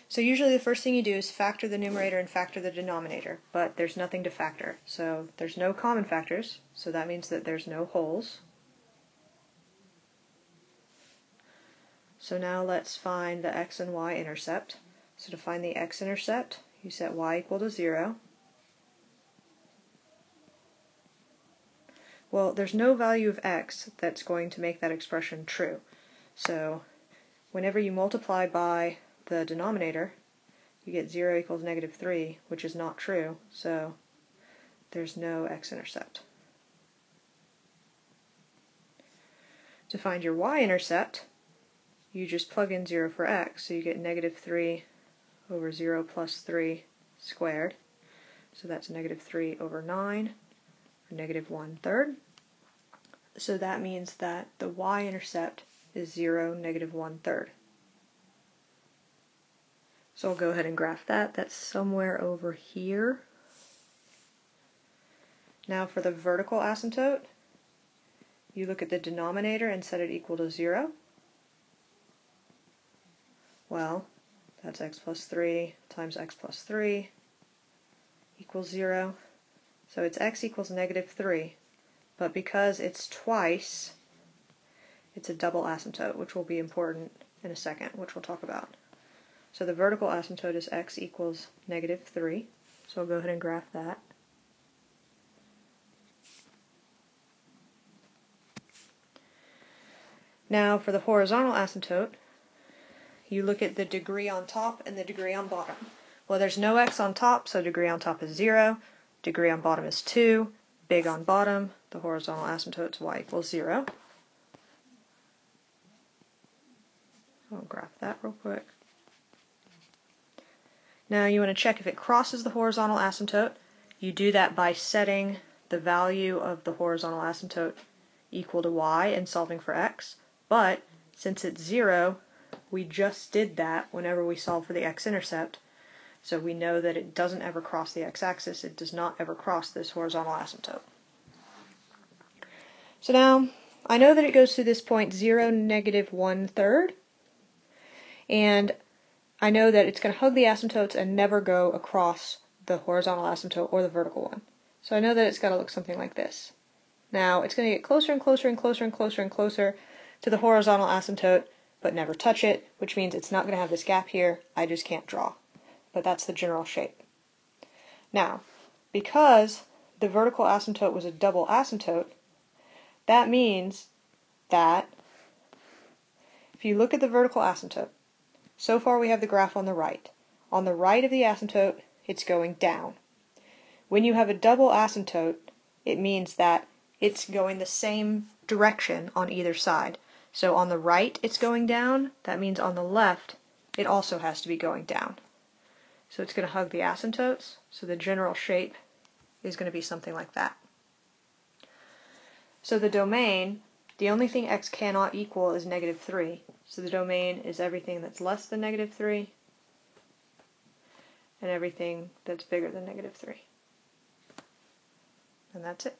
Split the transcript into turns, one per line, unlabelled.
So usually the first thing you do is factor the numerator and factor the denominator, but there's nothing to factor. So there's no common factors, so that means that there's no wholes. So now let's find the x and y intercept. So to find the x-intercept, you set y equal to 0. Well, there's no value of x that's going to make that expression true. So whenever you multiply by the denominator, you get 0 equals negative 3, which is not true, so there's no x-intercept. To find your y-intercept, you just plug in 0 for x, so you get negative 3 over 0 plus 3 squared. So that's negative 3 over 9, or negative 1/3. So that means that the y-intercept is 0, negative 1/3. So I'll go ahead and graph that. That's somewhere over here. Now for the vertical asymptote, you look at the denominator and set it equal to 0. Well, that's x plus 3 times x plus 3 equals 0. So it's x equals negative 3. But because it's twice, it's a double asymptote, which will be important in a second, which we'll talk about. So the vertical asymptote is x equals negative 3. So I'll go ahead and graph that. Now for the horizontal asymptote, you look at the degree on top and the degree on bottom. Well, there's no x on top, so degree on top is 0. Degree on bottom is 2. Big on bottom, the horizontal asymptote is y equals 0. I'll graph that real quick. Now you want to check if it crosses the horizontal asymptote. You do that by setting the value of the horizontal asymptote equal to y and solving for x. But since it's 0, we just did that whenever we solve for the x-intercept. So we know that it doesn't ever cross the x-axis. It does not ever cross this horizontal asymptote. So now I know that it goes through this point 0, negative 1/3. And I know that it's going to hug the asymptotes and never go across the horizontal asymptote or the vertical one. So I know that it's got to look something like this. Now it's going to get closer and closer and closer and closer and closer to the horizontal asymptote, but never touch it, which means it's not going to have this gap here. I just can't draw. But that's the general shape. Now, because the vertical asymptote was a double asymptote, that means that if you look at the vertical asymptote, so far we have the graph on the right. On the right of the asymptote, it's going down. When you have a double asymptote, it means that it's going the same direction on either side. So on the right it's going down, that means on the left it also has to be going down. So it's going to hug the asymptotes, so the general shape is going to be something like that. So the domain, the only thing x cannot equal is negative 3. So the domain is everything that's less than negative 3 and everything that's bigger than negative 3. And that's it.